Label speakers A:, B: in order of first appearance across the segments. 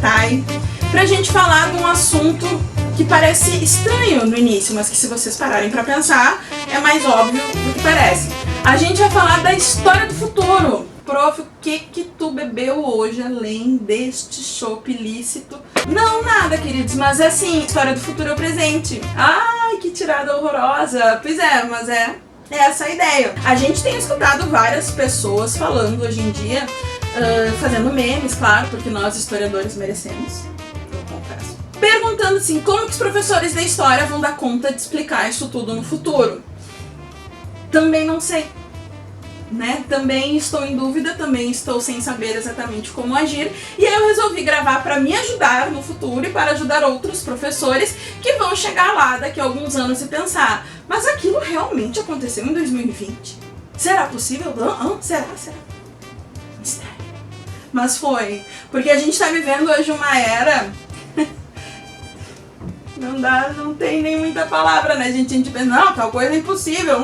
A: Thay, pra gente falar de um assunto que parece estranho no início, mas que se vocês pararem pra pensar, é mais óbvio do que parece. A gente vai falar da história do futuro. Prof, o que tu bebeu hoje além deste chopp ilícito? Não, nada, queridos, mas é assim, história do futuro é o presente. Ai, que tirada horrorosa. Pois é, mas é essa a ideia. A gente tem escutado várias pessoas falando hoje em dia, fazendo memes, claro, porque nós historiadores merecemos, eu confesso. Perguntando assim, como que os professores da história vão dar conta de explicar isso tudo no futuro? Também não sei. Né? Também estou em dúvida, também estou sem saber exatamente como agir, e aí eu resolvi gravar para me ajudar no futuro e para ajudar outros professores que vão chegar lá daqui a alguns anos e pensar, mas aquilo realmente aconteceu em 2020? Será possível? Será? Mistério. Mas foi, porque a gente está vivendo hoje uma era... não tem nem muita palavra, né? A gente pensa, não, tal coisa é impossível.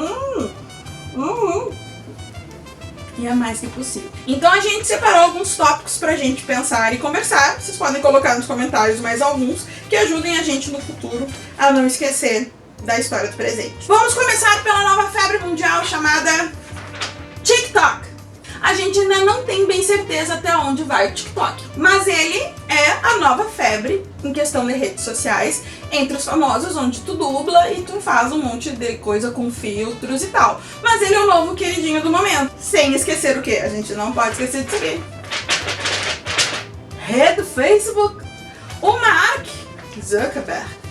A: E é mais que possível. Então a gente separou alguns tópicos pra gente pensar e conversar. Vocês podem colocar nos comentários mais alguns que ajudem a gente no futuro a não esquecer da história do presente. Vamos começar pela nova febre mundial chamada TikTok. A gente ainda não tem bem certeza até onde vai o TikTok, mas ele é a nova febre em questão de redes sociais entre os famosos, onde tu dubla e tu faz um monte de coisa com filtros e tal. Mas ele é o novo queridinho do momento. Sem esquecer o quê? A gente não pode esquecer disso aqui. Rede do Facebook, o Mark Zuckerberg.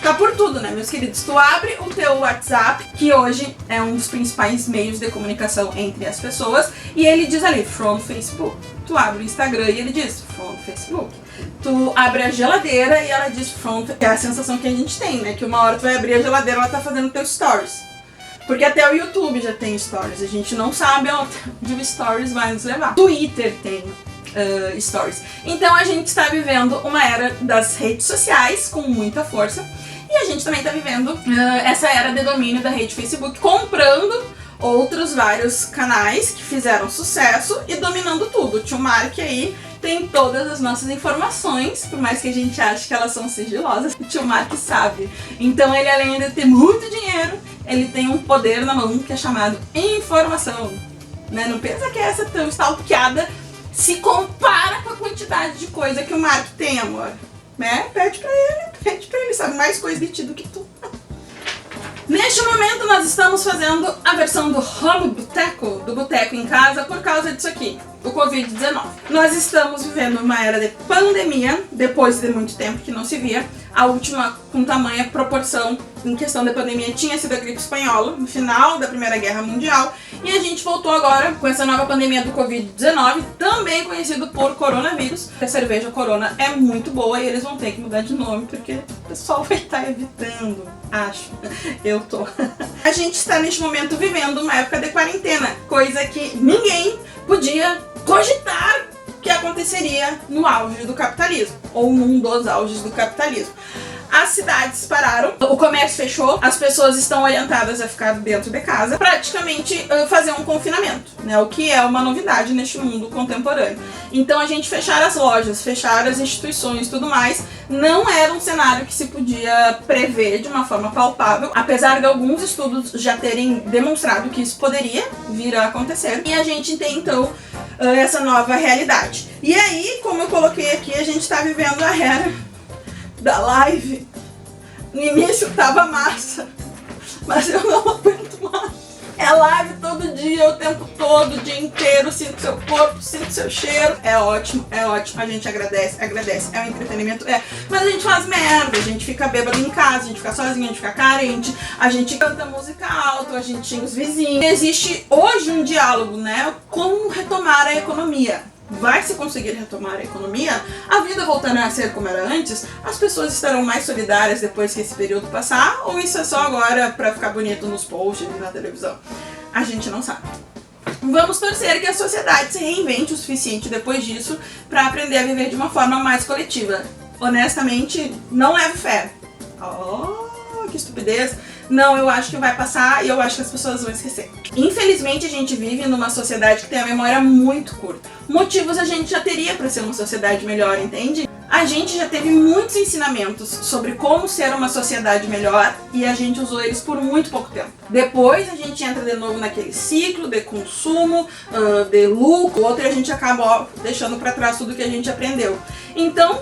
A: Tá por tudo, né, meus queridos? Tu abre o teu WhatsApp, que hoje é um dos principais meios de comunicação entre as pessoas, e ele diz ali, from Facebook. Tu abre o Instagram e ele diz, from Facebook. Tu abre a geladeira e ela diz, from... Que é a sensação que a gente tem, né? Que uma hora tu vai abrir a geladeira e ela tá fazendo teus stories. Porque até o YouTube já tem stories. A gente não sabe onde o stories vai nos levar. Twitter tem stories. Então a gente está vivendo uma era das redes sociais com muita força. E a gente também está vivendo essa era de domínio da rede Facebook, comprando outros vários canais que fizeram sucesso e dominando tudo. O tio Mark aí tem todas as nossas informações, por mais que a gente ache que elas são sigilosas, o tio Mark sabe. Então ele, além de ter muito dinheiro, ele tem um poder na mão que é chamado informação. Né? Não pensa que essa tão stalkeada se compara com a quantidade de coisa que o Mark tem, amor. Né? Pede pra ele, sabe mais coisa de ti do que tu. Neste momento nós estamos fazendo a versão do home boteco, do boteco em casa, por causa disso aqui, o Covid-19. Nós estamos vivendo uma era de pandemia, depois de muito tempo que não se via. A última com tamanha proporção em questão da pandemia tinha sido a gripe espanhola, no final da Primeira Guerra Mundial. E a gente voltou agora com essa nova pandemia do Covid-19, também conhecido por coronavírus. A cerveja Corona é muito boa e eles vão ter que mudar de nome, porque o pessoal vai estar evitando, acho. Eu tô. A gente está neste momento vivendo uma época de quarentena, coisa que ninguém podia cogitar que aconteceria no auge do capitalismo, ou num dos auges do capitalismo. As cidades pararam, o comércio fechou, as pessoas estão orientadas a ficar dentro de casa, praticamente fazer um confinamento, né? O que é uma novidade neste mundo contemporâneo. Então a gente fechar as lojas, fechar as instituições e tudo mais, não era um cenário que se podia prever de uma forma palpável, apesar de alguns estudos já terem demonstrado que isso poderia vir a acontecer. E a gente tem então essa nova realidade. E aí, como eu coloquei aqui, a gente está vivendo a era da live. No início tava massa, mas eu não aguento mais. É live todo dia, o tempo todo, o dia inteiro, sinto seu corpo, sinto seu cheiro. É ótimo, a gente agradece, é um entretenimento, mas a gente faz merda, a gente fica bêbado em casa, a gente fica sozinho, a gente fica carente, a gente canta música alto, a gente xinga os vizinhos. Existe hoje um diálogo, né? Como retomar a economia. Vai se conseguir retomar a economia, a vida voltará a ser como era antes, as pessoas estarão mais solidárias depois que esse período passar, ou isso é só agora pra ficar bonito nos posts e na televisão? A gente não sabe. Vamos torcer que a sociedade se reinvente o suficiente depois disso pra aprender a viver de uma forma mais coletiva. Honestamente, não levo fé. Oh, que estupidez. Não, eu acho que vai passar e eu acho que as pessoas vão esquecer. Infelizmente, a gente vive numa sociedade que tem a memória muito curta. Motivos a gente já teria para ser uma sociedade melhor, entende? A gente já teve muitos ensinamentos sobre como ser uma sociedade melhor e a gente usou eles por muito pouco tempo. Depois a gente entra de novo naquele ciclo de consumo, de lucro, outro, e a gente acaba deixando para trás tudo que a gente aprendeu. Então,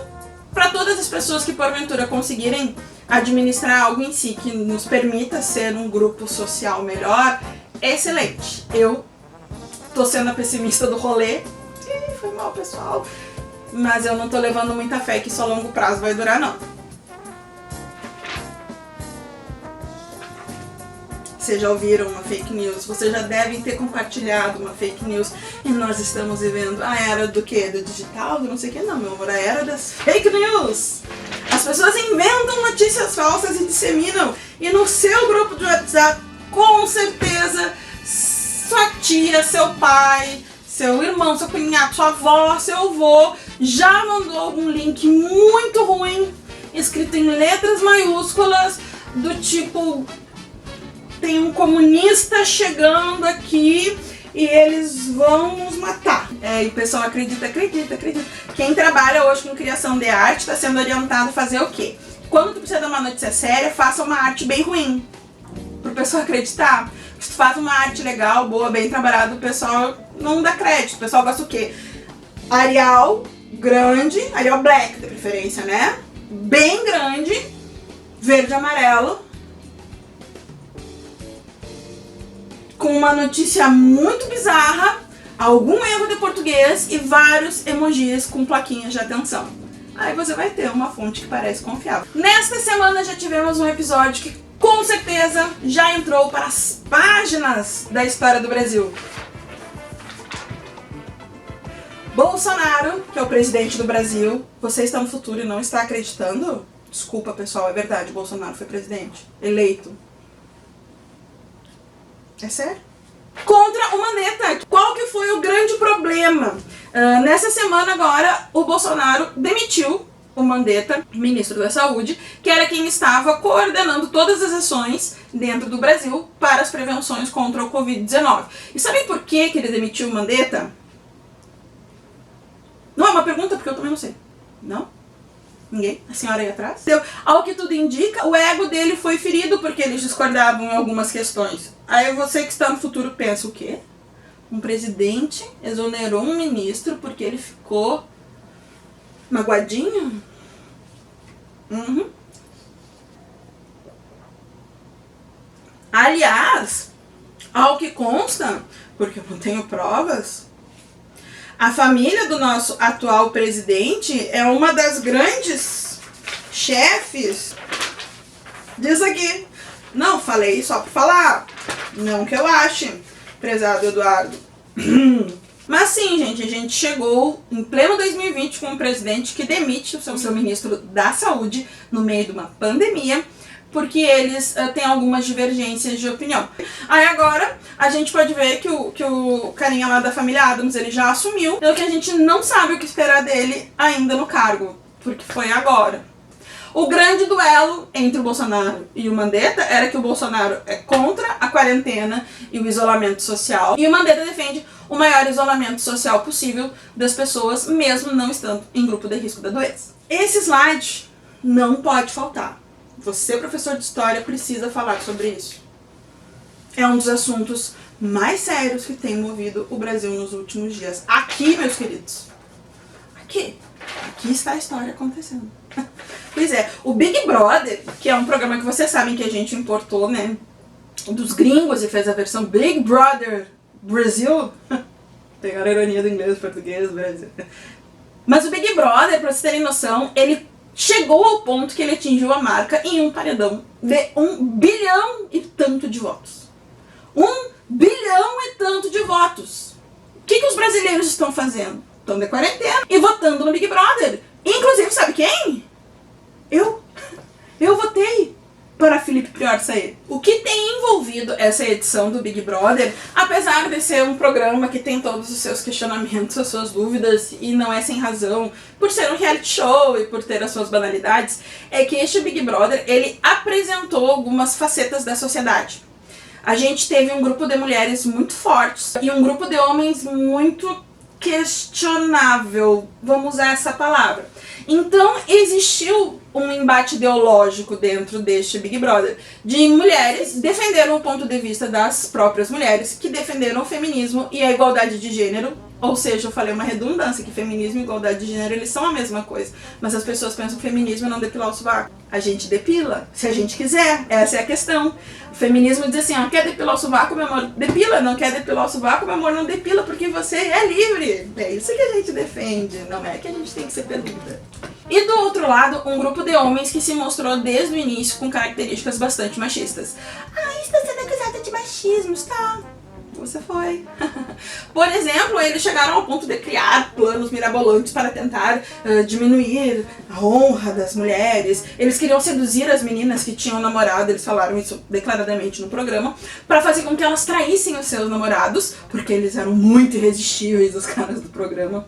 A: para todas as pessoas que porventura conseguirem administrar algo em si que nos permita ser um grupo social melhor, é excelente. Eu tô sendo a pessimista do rolê. Foi mal, pessoal. Mas eu não tô levando muita fé que isso a longo prazo vai durar, não. Vocês já ouviram uma fake news, vocês já devem ter compartilhado uma fake news. E nós estamos vivendo a era do quê? Do digital? Do não sei o que? Não, meu amor, a era das fake news. As pessoas inventam notícias falsas e disseminam. E no seu grupo de WhatsApp, com certeza, sua tia, seu pai, seu irmão, seu cunhado, sua avó, seu avô já mandou algum link muito ruim, escrito em letras maiúsculas, do tipo: tem um comunista chegando aqui e eles vão nos matar. E o pessoal acredita. Quem trabalha hoje com criação de arte está sendo orientado a fazer o quê? Quando tu precisa de uma notícia séria, faça uma arte bem ruim, pro pessoal acreditar. Se tu faz uma arte legal, boa, bem trabalhada, o pessoal não dá crédito. O pessoal gosta o quê? Arial grande, Arial black de preferência, né? Bem grande, verde e amarelo, com uma notícia muito bizarra, algum erro de português e vários emojis com plaquinhas de atenção. Aí você vai ter uma fonte que parece confiável. Nesta semana já tivemos um episódio que com certeza já entrou para as páginas da história do Brasil. Bolsonaro, que é o presidente do Brasil, você está no futuro e não está acreditando? Desculpa, pessoal, é verdade, Bolsonaro foi presidente, eleito. É sério? Contra o Mandetta. Qual que foi o grande problema? Nessa semana agora, o Bolsonaro demitiu o Mandetta, ministro da Saúde, que era quem estava coordenando todas as ações dentro do Brasil para as prevenções contra o Covid-19. E sabe por que ele demitiu o Mandetta? Não é uma pergunta, porque eu também não sei. Não? Ninguém? A senhora aí atrás? Então, ao que tudo indica, o ego dele foi ferido porque eles discordavam em algumas questões. Aí você que está no futuro pensa o quê? Um presidente exonerou um ministro porque ele ficou magoadinho? Aliás, ao que consta, porque eu não tenho provas, a família do nosso atual presidente é uma das grandes chefes disso aqui. Não falei só por falar, não que eu ache, prezado Eduardo. Mas sim, gente, a gente chegou em pleno 2020 com um presidente que demite o seu ministro da Saúde no meio de uma pandemia, porque eles têm algumas divergências de opinião. Aí agora a gente pode ver que o carinha lá da família Adams, ele já assumiu, pelo que a gente não sabe o que esperar dele ainda no cargo, porque foi agora. O grande duelo entre o Bolsonaro e o Mandetta era que o Bolsonaro é contra a quarentena e o isolamento social, e o Mandetta defende o maior isolamento social possível das pessoas, mesmo não estando em grupo de risco da doença. Esse slide não pode faltar. Você, professor de história, precisa falar sobre isso. É um dos assuntos mais sérios que tem movido o Brasil nos últimos dias. Aqui, meus queridos. Aqui está a história acontecendo. Pois é, o Big Brother, que é um programa que vocês sabem que a gente importou, né, dos gringos e fez a versão Big Brother Brasil. Pegaram a ironia do inglês e português, Brasil. Mas o Big Brother, pra vocês terem noção, ele chegou ao ponto que ele atingiu a marca em um paredão de 1 bilhão e tanto de votos. 1 bilhão e tanto de votos. O que os brasileiros estão fazendo? Estão de quarentena e votando no Big Brother. Inclusive, sabe quem? Eu votei para Felipe Prior sair. O que tem envolvido essa edição do Big Brother, apesar de ser um programa que tem todos os seus questionamentos, as suas dúvidas, e não é sem razão, por ser um reality show e por ter as suas banalidades, é que este Big Brother, ele apresentou algumas facetas da sociedade. A gente teve um grupo de mulheres muito fortes e um grupo de homens muito questionável, vamos usar essa palavra. Então existiu um embate ideológico dentro deste Big Brother, de mulheres defenderam o ponto de vista das próprias mulheres, que defenderam o feminismo e a igualdade de gênero. Ou seja, eu falei uma redundância, que feminismo e igualdade de gênero, eles são a mesma coisa. Mas as pessoas pensam que feminismo é não depilar o sovaco. A gente depila, se a gente quiser, essa é a questão. O feminismo diz assim, ó, quer depilar o sovaco, meu amor, depila. Não quer depilar o sovaco, meu amor, não depila, porque você é livre. É isso que a gente defende, não é que a gente tem que ser peluda. E do outro lado, um grupo de homens que se mostrou desde o início com características bastante machistas. Ah, está sendo acusada de machismo, está... Você foi. Por exemplo, eles chegaram ao ponto de criar planos mirabolantes para tentar diminuir a honra das mulheres. Eles queriam seduzir as meninas que tinham namorado, eles falaram isso declaradamente no programa, para fazer com que elas traíssem os seus namorados, porque eles eram muito irresistíveis, os caras do programa,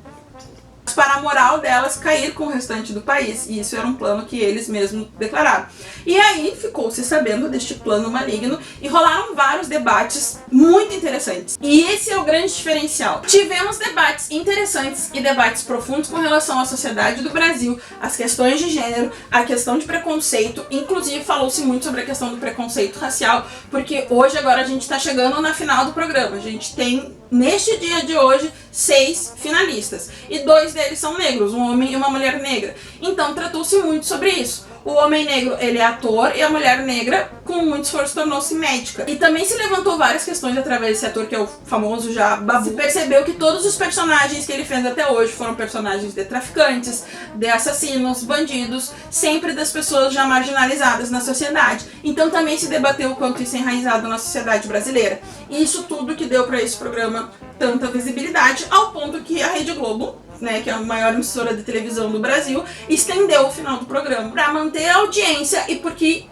A: para a moral delas cair com o restante do país. E isso era um plano que eles mesmos declararam. E aí ficou-se sabendo deste plano maligno e rolaram vários debates muito interessantes. E esse é o grande diferencial. Tivemos debates interessantes e debates profundos com relação à sociedade do Brasil, as questões de gênero, a questão de preconceito. Inclusive falou-se muito sobre a questão do preconceito racial, porque hoje agora a gente está chegando na final do programa. A gente tem, neste dia de hoje, 6 finalistas. E 2 deles são negros, um homem e uma mulher negra. Então tratou-se muito sobre isso. O homem negro, ele é ator, e a mulher negra, com muito esforço, tornou-se médica. E também se levantou várias questões através desse ator, que é o famoso já Babu. Se percebeu que todos os personagens que ele fez até hoje foram personagens de traficantes, de assassinos, bandidos, sempre das pessoas já marginalizadas na sociedade. Então também se debateu o quanto isso é enraizado na sociedade brasileira. E isso tudo que deu para esse programa tanta visibilidade, ao ponto que a Rede Globo, né, que é a maior emissora de televisão do Brasil, estendeu o final do programa para manter a audiência e porque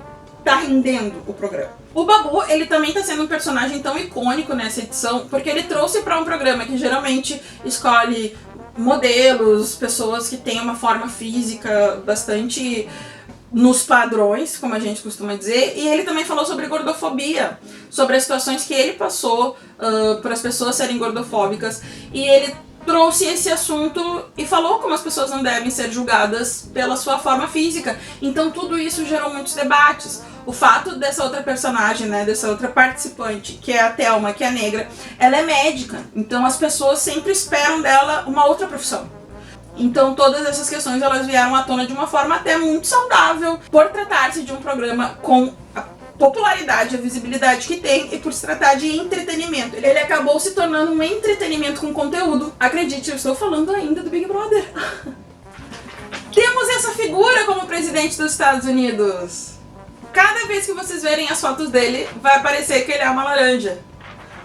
A: tá rendendo o programa. O Babu, ele também tá sendo um personagem tão icônico nessa edição, porque ele trouxe para um programa que geralmente escolhe modelos, pessoas que têm uma forma física bastante nos padrões, como a gente costuma dizer, e ele também falou sobre gordofobia, sobre as situações que ele passou para as pessoas serem gordofóbicas, e ele trouxe esse assunto e falou como as pessoas não devem ser julgadas pela sua forma física. Então tudo isso gerou muitos debates. O fato dessa outra personagem, né, dessa outra participante, que é a Thelma, que é negra, ela é médica, então as pessoas sempre esperam dela uma outra profissão. Então todas essas questões elas vieram à tona de uma forma até muito saudável, por tratar-se de um programa com a popularidade, a visibilidade que tem, e por se tratar de entretenimento. Ele acabou se tornando um entretenimento com conteúdo. Acredite, eu estou falando ainda do Big Brother. Temos essa figura como presidente dos Estados Unidos. Cada vez que vocês verem as fotos dele, vai aparecer que ele é uma laranja.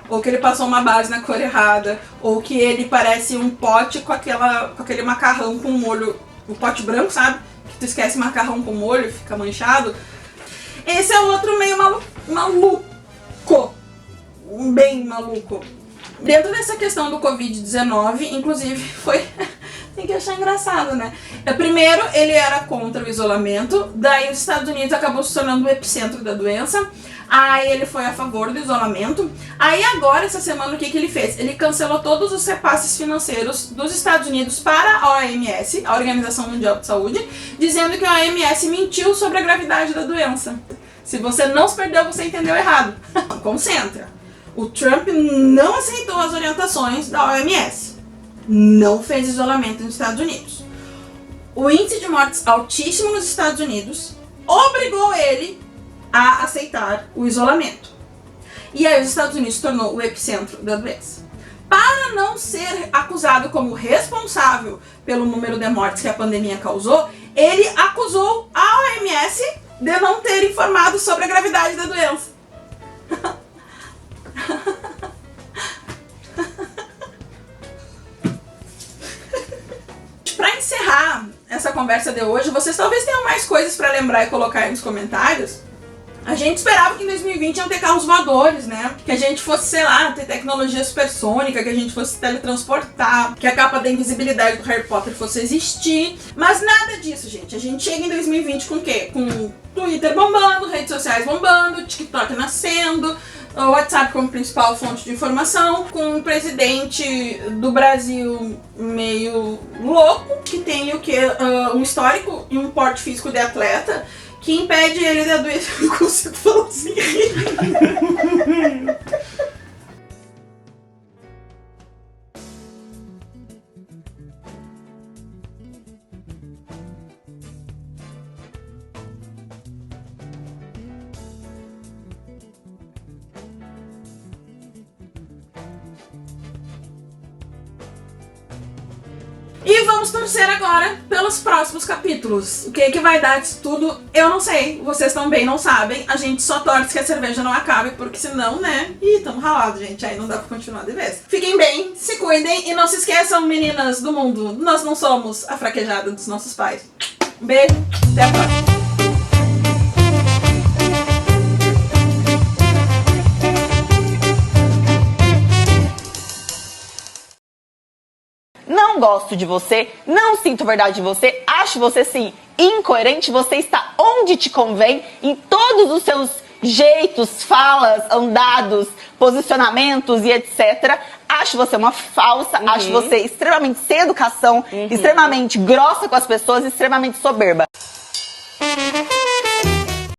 A: Ou que ele passou uma base na cor errada. Ou que ele parece um pote com aquele macarrão com molho. O pote branco, sabe? Que tu esquece macarrão com molho e fica manchado. Esse é o outro meio maluco. Bem maluco. Dentro dessa questão do Covid-19, inclusive, foi... Tem que achar engraçado, né? Primeiro, ele era contra o isolamento, daí os Estados Unidos acabou se tornando o epicentro da doença, aí ele foi a favor do isolamento, aí agora, essa semana, o que ele fez? Ele cancelou todos os repasses financeiros dos Estados Unidos para a OMS, a Organização Mundial de Saúde, dizendo que a OMS mentiu sobre a gravidade da doença. Se você não se perdeu, você entendeu errado. Concentra. O Trump não aceitou as orientações da OMS. Não fez isolamento nos Estados Unidos. O índice de mortes altíssimo nos Estados Unidos obrigou ele a aceitar o isolamento. E aí os Estados Unidos se tornou o epicentro da doença. Para não ser acusado como responsável pelo número de mortes que a pandemia causou, ele acusou a OMS de não ter informado sobre a gravidade da doença. Para encerrar essa conversa de hoje, vocês talvez tenham mais coisas para lembrar e colocar aí nos comentários. A gente esperava que em 2020 iam ter carros voadores, né? Que a gente fosse, sei lá, ter tecnologia supersônica, que a gente fosse teletransportar, que a capa da invisibilidade do Harry Potter fosse existir. Mas nada disso, gente. A gente chega em 2020 com o quê? Com Twitter bombando, redes sociais bombando, TikTok nascendo, o WhatsApp como principal fonte de informação, com um presidente do Brasil meio louco, que tem o que? Um histórico e um porte físico de atleta, que impede ele de adoecer. Eu não consigo falar assim. E vamos torcer agora pelos próximos capítulos. O que vai dar disso tudo, eu não sei. Vocês também não sabem. A gente só torce que a cerveja não acabe, porque senão, né? Ih, tamo ralado, gente. Aí não dá pra continuar de vez. Fiquem bem, se cuidem e não se esqueçam, meninas do mundo. Nós não somos a fraquejada dos nossos pais. Um beijo, até a próxima.
B: Não gosto de você, não sinto verdade de você, acho você sim incoerente, você está onde te convém, em todos os seus jeitos, falas, andados, posicionamentos e etc. Acho você uma falsa, acho você extremamente sem educação, extremamente grossa com as pessoas, extremamente soberba.